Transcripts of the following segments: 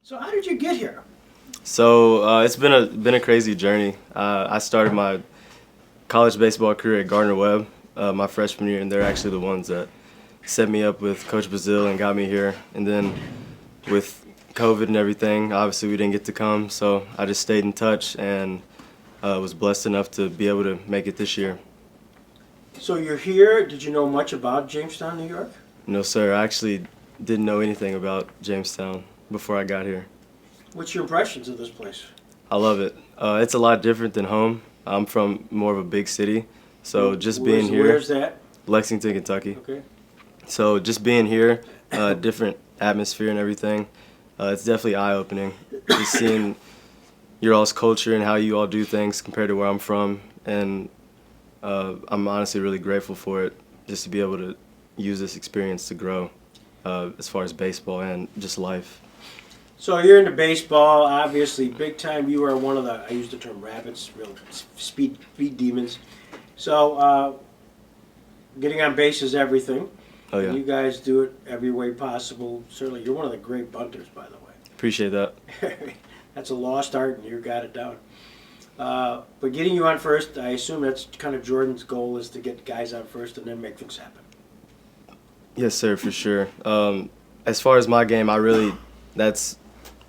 So how did you get here? So it's been a crazy journey. I started my college baseball career at Gardner Webb my freshman year, and they're actually the ones that set me up with Coach Brazil and got me here. And then with COVID and everything, obviously we didn't get to come, so I just stayed in touch and was blessed enough to be able to make it this year. So you're here. Did you know much about Jamestown, New York? No, sir, I actually didn't know anything about Jamestown before I got here. What's your impressions of this place? I love it. It's a lot different than home. I'm from more of a big city, so just being here, Where's that? Lexington, Kentucky. Okay. So just being here, different atmosphere and everything, it's definitely eye-opening. Just seeing your all's culture and how you all do things compared to where I'm from, and I'm honestly really grateful for it, just to be able to use this experience to grow as far as baseball and just life. So you're into baseball, obviously, big time. You are one of the, I use the term rabbits, real speed demons. So getting on base is everything. Oh yeah, You guys do it every way possible. Certainly, you're one of the great bunters, by the appreciate that. way. That's a lost art, and you got it down. But getting you on first, I assume that's kind of Jordan's goal, is to get guys on first and then make things happen. Yes, sir, for sure. As far as my game, that's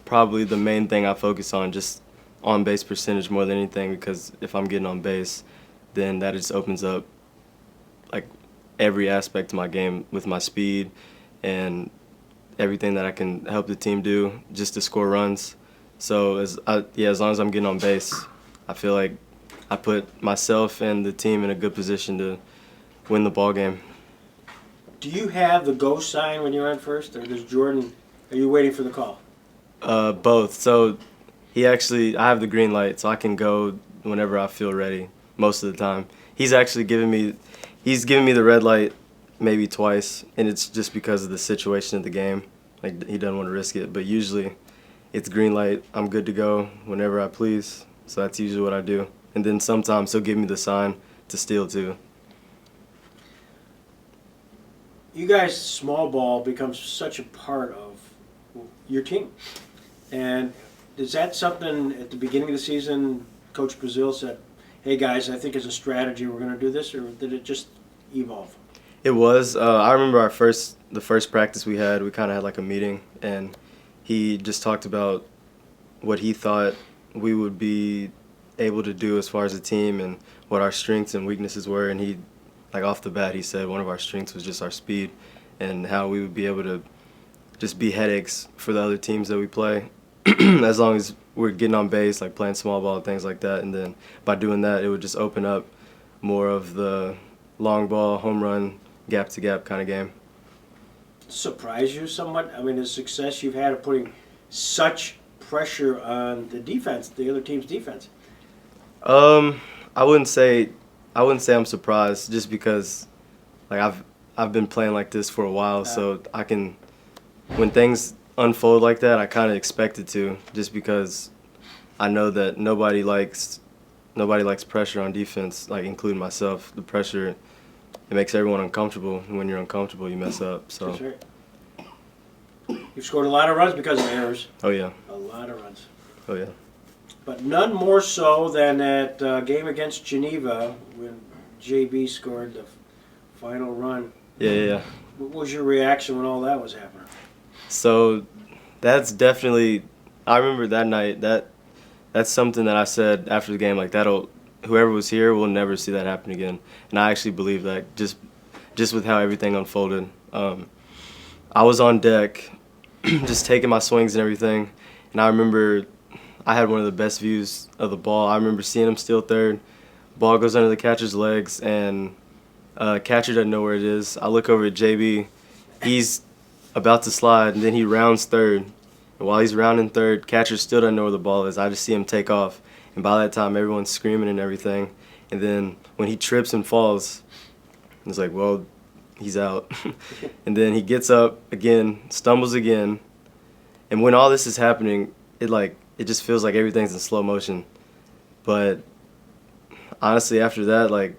probably the main thing I focus on, just on base percentage more than anything, because if I'm getting on base, then that just opens up like every aspect of my game with my speed and everything that I can help the team do just to score runs. So as long as I'm getting on base, I feel like I put myself and the team in a good position to win the ball game. Do you have the go sign when you're on first, or does Jordan? Are you waiting for the call? Both. So I have the green light, so I can go whenever I feel ready. Most of the time, he's given me the red light maybe twice, and it's just because of the situation of the game. Like he doesn't want to risk it, but usually it's green light. I'm good to go whenever I please. So that's usually what I do. And then sometimes he'll give me the sign to steal too. You guys, small ball becomes such a part of your team. And is that something at the beginning of the season, Coach Brazil said, hey guys, I think as a strategy we're going to do this, or did it just evolve? It was. I remember the first practice we had. We kind of had like a meeting, and he just talked about what he thought we would be able to do as far as a team and what our strengths and weaknesses were. And he, like off the bat, he said one of our strengths was just our speed and how we would be able to just be headaches for the other teams that we play as long as we're getting on base, like playing small ball and things like that. And then by doing that, it would just open up more of the long ball, home run, gap-to-gap kind of game. Surprise you somewhat? I mean, the success you've had of putting such pressure on the defense, the other team's defense. Um, I wouldn't say I'm surprised, just because like I've been playing like this for a while, so I can, when things unfold like that, I kind of expect it to, just because I know that nobody likes pressure on defense, like including myself. The pressure, it makes everyone uncomfortable, and when you're uncomfortable, you mess up. So. That's right. You've scored a lot of runs because of errors. Oh yeah. A lot of runs. Oh yeah. But none more so than that game against Geneva when JB scored the final run. Yeah. What was your reaction when all that was happening? So that's definitely, I remember that night, that's something that I said after the game, like whoever was here will never see that happen again. And I actually believe that, just with how everything unfolded. I was on deck just taking my swings and everything, and I remember I had one of the best views of the ball. I remember seeing him steal third. Ball goes under the catcher's legs, and catcher doesn't know where it is. I look over at JB. He's about to slide, and then he rounds third. And while he's rounding third, catcher still doesn't know where the ball is. I just see him take off. And by that time, everyone's screaming and everything. And then when he trips and falls, it's like, well, he's out. And then he gets up again, stumbles again. And when all this is happening, it just feels like everything's in slow motion. But honestly, after that, like,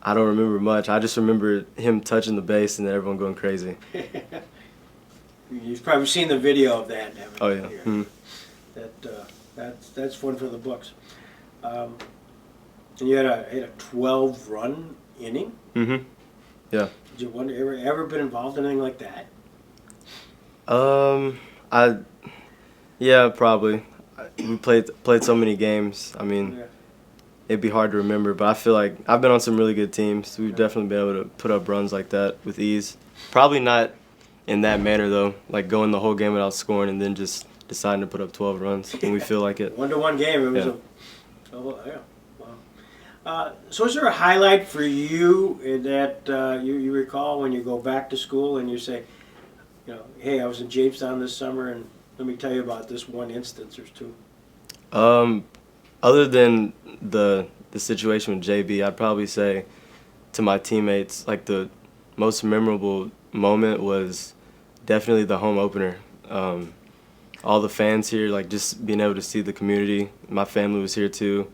I don't remember much. I just remember him touching the base and then everyone going crazy. You've probably seen the video of that. Haven't Oh you, yeah. here? Mm-hmm. That's fun for the books. And you had a 12-run inning. Mm-hmm. Yeah. Did you ever been involved in anything like that? I yeah, probably. We played so many games. I mean, Yeah. it'd be hard to remember, but I feel like I've been on some really good teams. We've definitely been able to put up runs like that with ease. Probably not in that manner though, like going the whole game without scoring and then just deciding to put up 12 runs when we feel like it. 1-1 game. It was Yeah. yeah. Wow. So is there a highlight for you that you recall when you go back to school and you say, hey, I was in Jamestown this summer and let me tell you about this one instance or two? Other than the situation with JB, I'd probably say to my teammates, like the most memorable moment was definitely the home opener. All the fans here, like just being able to see the community. My family was here too.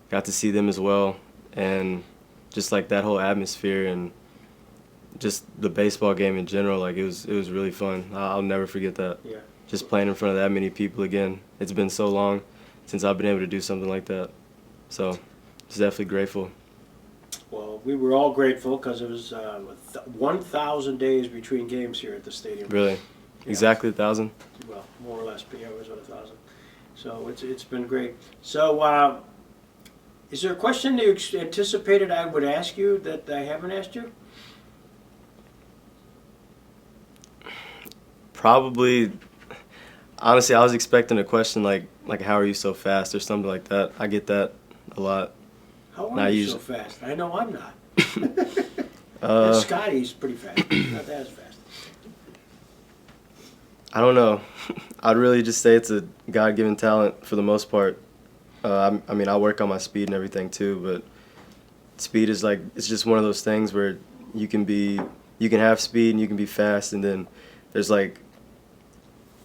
Got to see them as well, and just like that whole atmosphere and just the baseball game in general, like it was really fun. I'll never forget that. Yeah. Just playing in front of that many people again. It's been so long since I've been able to do something like that. So, just definitely grateful. Well, we were all grateful because it was 1,000 days between games here at the stadium. Really, exactly 1,000. Well, more or less, but yeah, it was 1,000. So it's been great. So, is there a question you anticipated I would ask you that I haven't asked you? Probably. Honestly, I was expecting a question like how are you so fast or something like that. I get that a lot. How are Not you usually. so fast? I know I'm not. And Scotty's pretty fast. Not that as fast. I don't know. I'd really just say it's a God-given talent for the most part. I mean, I work on my speed and everything too, but speed is like it's just one of those things where you can have speed and you can be fast, and then there's like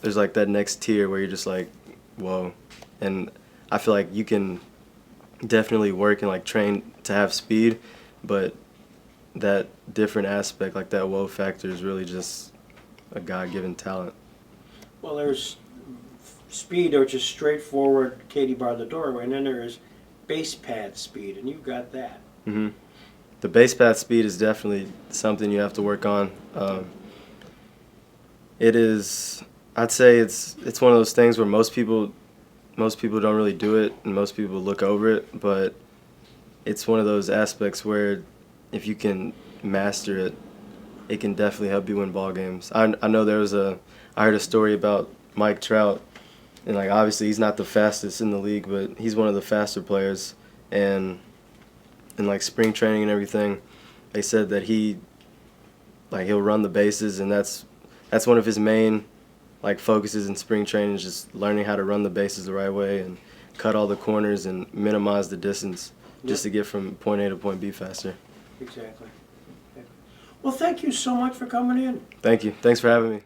that next tier where you're just like, whoa. And I feel like you can definitely work and like train to have speed, but that different aspect, like that whoa factor, is really just a God-given talent. Well, there's speed, which is straightforward, Katie bar the doorway, and then there is base pad speed, and you've got that. Hmm. The base path speed is definitely something you have to work on. It is. I'd say it's one of those things where most people don't really do it, and most people look over it. But it's one of those aspects where if you can master it, it can definitely help you win ball games. I know I heard a story about Mike Trout, and like obviously he's not the fastest in the league, but he's one of the faster players. And in like spring training and everything, they said that he'll run the bases, and that's one of his main like focuses in spring training, is just learning how to run the bases the right way and cut all the corners and minimize the distance just to get from point A to point B faster. Exactly. Well, thank you so much for coming in. Thank you. Thanks for having me.